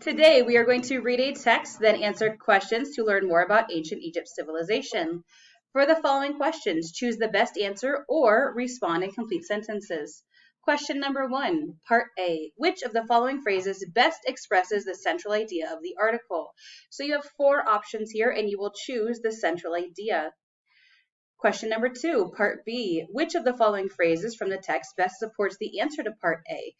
Today, we are going to read a text, then answer questions to learn more about ancient Egypt civilization. For the following questions, choose the best answer or respond in complete sentences. Question number 1, part A. Which of the following phrases best expresses the central idea of the article? So you have 4 options here, and you will choose the central idea. Question number 2, part B. Which of the following phrases from the text best supports the answer to part A?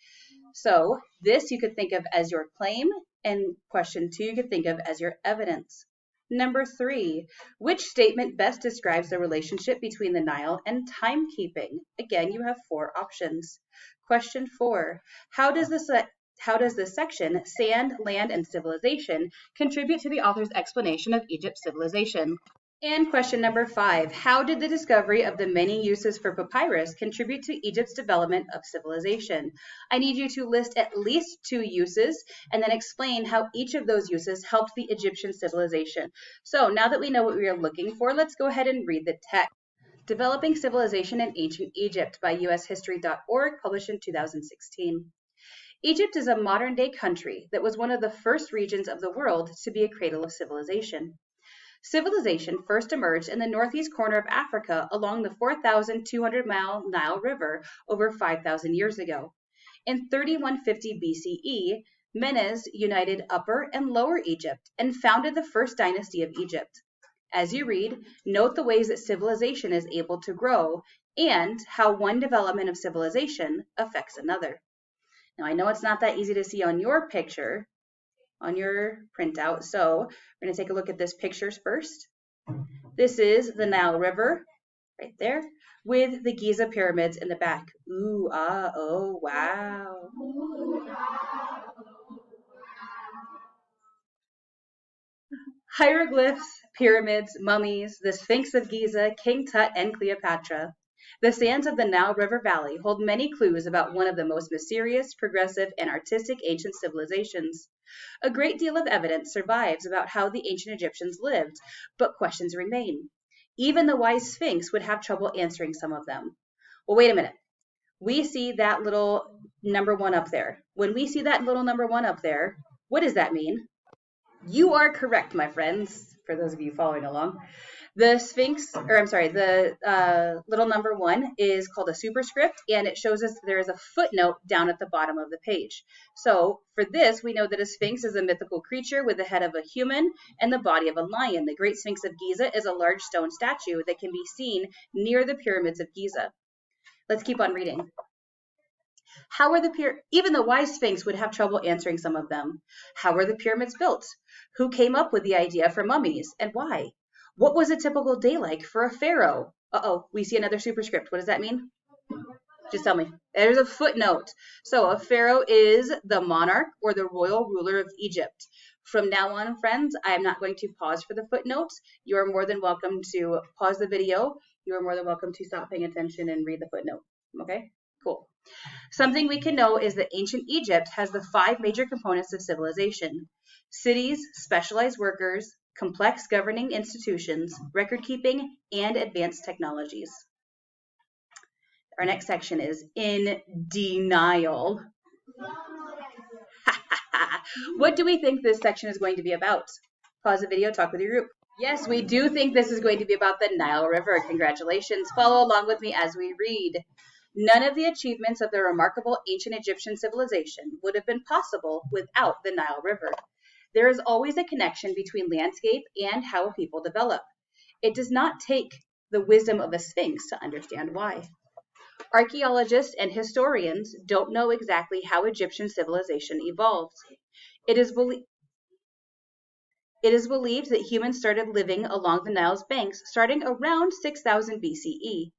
So this you could think of as your claim, and question 2 you could think of as your evidence. Number 3, which statement best describes the relationship between the Nile and timekeeping? Again, you have 4 options. Question 4, how does this section, Sand, Land, and Civilization, contribute to the author's explanation of Egypt's civilization? And question number 5, how did the discovery of the many uses for papyrus contribute to Egypt's development of civilization? I need you to list at least 2 uses and then explain how each of those uses helped the Egyptian civilization. So now that we know what we are looking for, let's go ahead and read the text. Developing Civilization in Ancient Egypt by ushistory.org, published in 2016. Egypt is a modern-day country that was one of the first regions of the world to be a cradle of civilization. Civilization first emerged in the northeast corner of Africa along the 4,200-mile Nile River over 5,000 years ago. In 3150 BCE, Menes united Upper and Lower Egypt and founded the first dynasty of Egypt. As you read, note the ways that civilization is able to grow and how one development of civilization affects another. Now, I know it's not that easy to see on your picture, on your printout. So we're going to take a look at this pictures first. This is the Nile River right there with the Giza pyramids in the back. Ooh, ah, oh, wow. Hieroglyphs, pyramids, mummies, the Sphinx of Giza, King Tut, and Cleopatra. The sands of the Nile River Valley hold many clues about one of the most mysterious, progressive, and artistic ancient civilizations. A great deal of evidence survives about how the ancient Egyptians lived, but questions remain. Even the wise Sphinx would have trouble answering some of them. Well, wait a minute. We see that little number 1 up there. When we see that little number 1 up there, what does that mean? You are correct, my friends, for those of you following along. The Sphinx, or I'm sorry, the little number 1 is called a superscript, and it shows us there is a footnote down at the bottom of the page. So for this, we know that a Sphinx is a mythical creature with the head of a human and the body of a lion. The Great Sphinx of Giza is a large stone statue that can be seen near the pyramids of Giza. Let's keep on reading. How were even the wise Sphinx would have trouble answering some of them. How were the pyramids built? Who came up with the idea for mummies, and why? What was a typical day like for a pharaoh? Uh-oh, we see another superscript. What does that mean? Just tell me. There's a footnote. So a pharaoh is the monarch or the royal ruler of Egypt. From now on, friends, I am not going to pause for the footnotes. You are more than welcome to pause the video. You are more than welcome to stop paying attention and read the footnote. Okay? Cool. Something we can know is that ancient Egypt has the 5 major components of civilization: cities, specialized workers, complex governing institutions, record keeping, and advanced technologies. Our next section is in denial. What do we think this section is going to be about? Pause the video, talk with your group. Yes, we do think this is going to be about the Nile River. Congratulations. Follow along with me as we read. None of the achievements of the remarkable ancient Egyptian civilization would have been possible without the Nile River. There is always a connection between landscape and how a people develop. It does not take the wisdom of a Sphinx to understand why. Archaeologists and historians don't know exactly how Egyptian civilization evolved. It is believed that humans started living along the Nile's banks starting around 6000 BCE.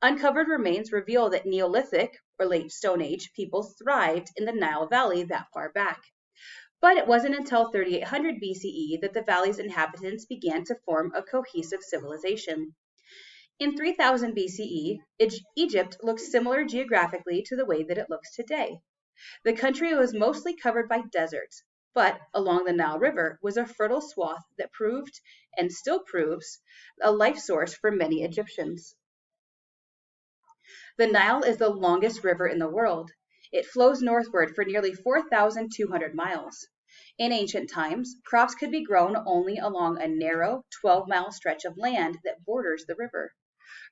Uncovered remains reveal that Neolithic, or late Stone Age, peoples thrived in the Nile Valley that far back. But it wasn't until 3800 BCE that the valley's inhabitants began to form a cohesive civilization. In 3000 BCE, Egypt looked similar geographically to the way that it looks today. The country was mostly covered by deserts, but along the Nile River was a fertile swath that proved, and still proves, a life source for many Egyptians. The Nile is the longest river in the world. It flows northward for nearly 4,200 miles. In ancient times, crops could be grown only along a narrow 12-mile stretch of land that borders the river.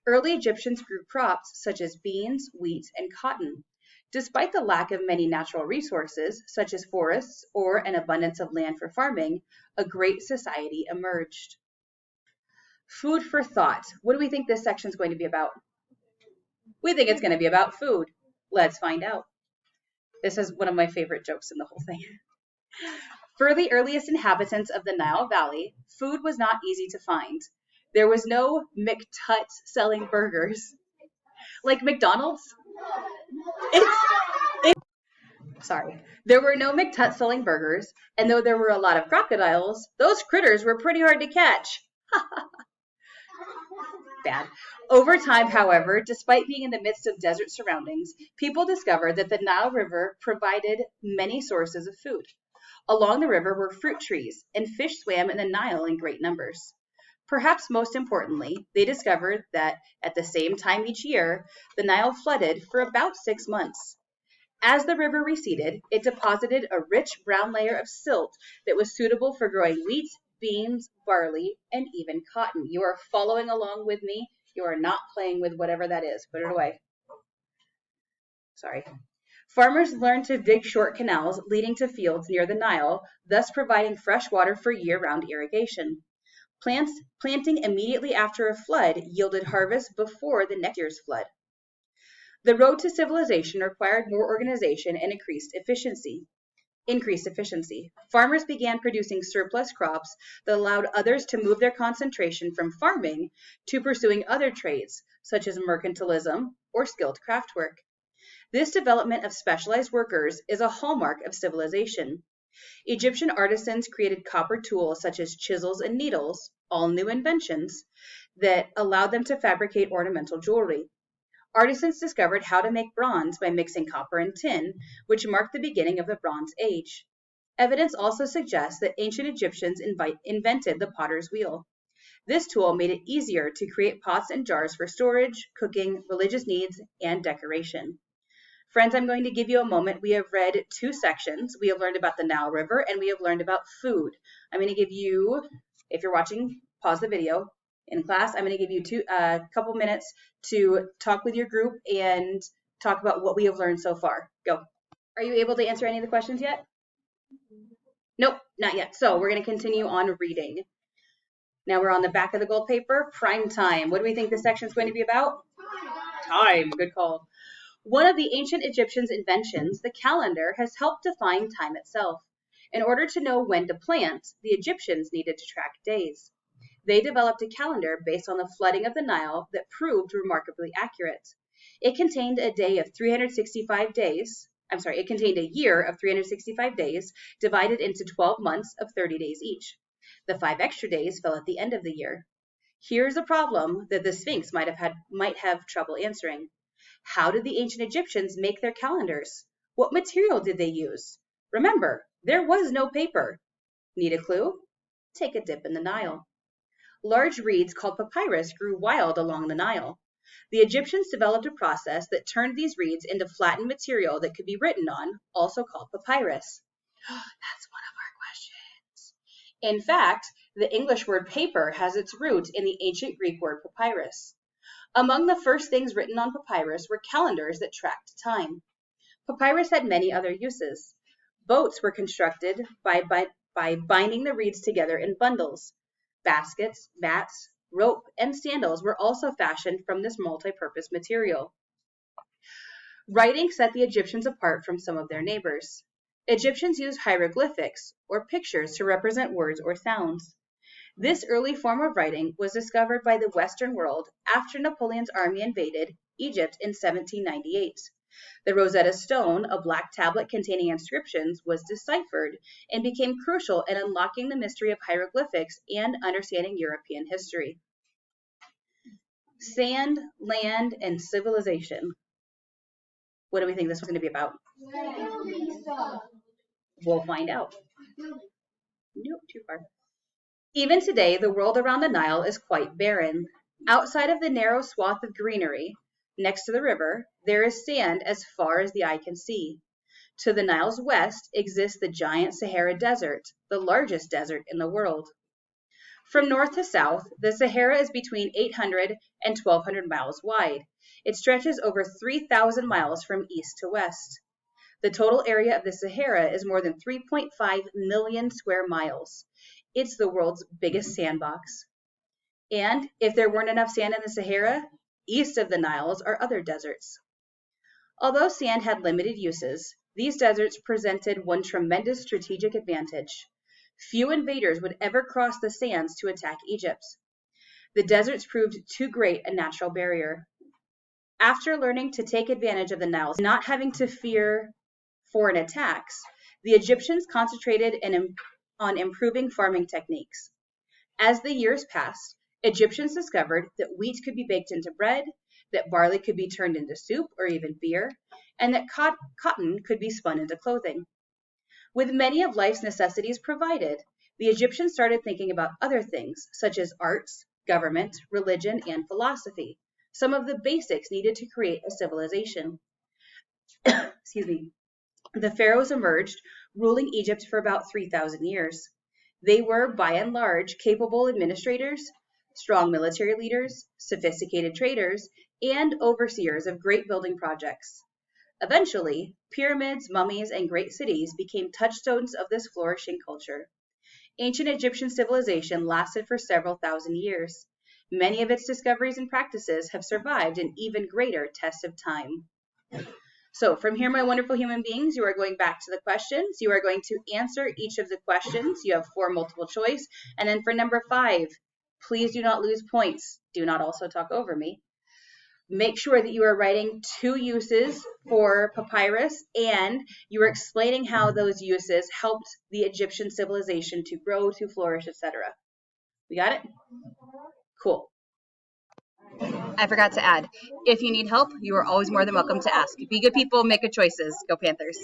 Early Egyptians grew crops such as beans, wheat, and cotton. Despite the lack of many natural resources, such as forests or an abundance of land for farming, a great society emerged. Food for thought. What do we think this section is going to be about? We think it's going to be about food. Let's find out. This is one of my favorite jokes in the whole thing. For the earliest inhabitants of the Nile Valley, food was not easy to find. There was no McTut selling burgers. Like McDonald's? Sorry. There were no McTut selling burgers, and though there were a lot of crocodiles, those critters were pretty hard to catch. Bad. Over time, however, despite being in the midst of desert surroundings, people discovered that the Nile River provided many sources of food. Along the river were fruit trees, and fish swam in the Nile in great numbers. Perhaps most importantly, they discovered that at the same time each year, the Nile flooded for about 6 months. As the river receded, it deposited a rich brown layer of silt that was suitable for growing wheat, beans, barley, and even cotton. You are following along with me. You are not playing with whatever that is. Put it away. Sorry. Farmers learned to dig short canals leading to fields near the Nile, thus providing fresh water for year-round irrigation. Planting immediately after a flood yielded harvest before the next year's flood. The road to civilization required more organization and increased efficiency. Farmers began producing surplus crops that allowed others to move their concentration from farming to pursuing other trades, such as mercantilism or skilled craft work. This development of specialized workers is a hallmark of civilization. Egyptian artisans created copper tools such as chisels and needles, all new inventions, that allowed them to fabricate ornamental jewelry. Artisans discovered how to make bronze by mixing copper and tin, which marked the beginning of the Bronze Age. Evidence also suggests that ancient Egyptians invented the potter's wheel. This tool made it easier to create pots and jars for storage, cooking, religious needs, and decoration. Friends, I'm going to give you a moment. We have read 2 sections. We have learned about the Nile River, and we have learned about food. I'm going to give you, if you're watching, pause the video. In class, I'm going to give you a couple minutes to talk with your group and talk about what we have learned so far. Go. Are you able to answer any of the questions yet? Nope, not yet. So we're going to continue on reading. Now we're on the back of the gold paper, prime time. What do we think this section is going to be about? Time. Good call. One of the ancient Egyptians' inventions, the calendar, has helped define time itself. In order to know when to plant, the Egyptians needed to track days. They developed a calendar based on the flooding of the Nile that proved remarkably accurate. It contained a year of 365 days divided into 12 months of 30 days each. The 5 extra days fell at the end of the year. Here's a problem that the Sphinx might have trouble answering. How did the ancient Egyptians make their calendars? What material did they use? Remember, there was no paper. Need a clue? Take a dip in the Nile. Large reeds called papyrus grew wild along the Nile. The Egyptians developed a process that turned these reeds into flattened material that could be written on, also called papyrus. That's one of our questions. In fact, the English word paper has its roots in the ancient Greek word papyrus. Among the first things written on papyrus were calendars that tracked time. Papyrus had many other uses. Boats were constructed by binding the reeds together in bundles. Baskets, mats, rope, and sandals were also fashioned from this multi-purpose material. Writing set the Egyptians apart from some of their neighbors. Egyptians used hieroglyphics, or pictures, to represent words or sounds. This early form of writing was discovered by the Western world after Napoleon's army invaded Egypt in 1798. The Rosetta Stone, a black tablet containing inscriptions, was deciphered and became crucial in unlocking the mystery of hieroglyphics and understanding European history. Sand, land, and civilization. What do we think this was going to be about? We'll find out. Nope, too far. Even today, the world around the Nile is quite barren. Outside of the narrow swath of greenery next to the river, there is sand as far as the eye can see. To the Nile's west exists the giant Sahara Desert, the largest desert in the world. From north to south, the Sahara is between 800 and 1,200 miles wide. It stretches over 3,000 miles from east to west. The total area of the Sahara is more than 3.5 million square miles. It's the world's biggest sandbox. And if there weren't enough sand in the Sahara, east of the Niles are other deserts. Although sand had limited uses, these deserts presented one tremendous strategic advantage. Few invaders would ever cross the sands to attack Egypt. The deserts proved too great a natural barrier. After learning to take advantage of the Nile, not having to fear foreign attacks, the Egyptians concentrated on improving farming techniques. As the years passed, Egyptians discovered that wheat could be baked into bread, that barley could be turned into soup or even beer, and that cotton could be spun into clothing. With many of life's necessities provided, the Egyptians started thinking about other things, such as arts, government, religion, and philosophy, some of the basics needed to create a civilization. Excuse me. The pharaohs emerged, ruling Egypt for about 3,000 years. They were, by and large, capable administrators, strong military leaders, sophisticated traders, and overseers of great building projects. Eventually, pyramids, mummies, and great cities became touchstones of this flourishing culture. Ancient Egyptian civilization lasted for several thousand years. Many of its discoveries and practices have survived an even greater test of time. So from here, my wonderful human beings, you are going back to the questions. You are going to answer each of the questions. You have 4 multiple choice. And then for number 5, please do not lose points. Do not also talk over me. Make sure that you are writing 2 uses for papyrus and you are explaining how those uses helped the Egyptian civilization to grow, to flourish, etc. We got it? Cool. I forgot to add, if you need help, you are always more than welcome to ask. Be good people, make good choices. Go Panthers.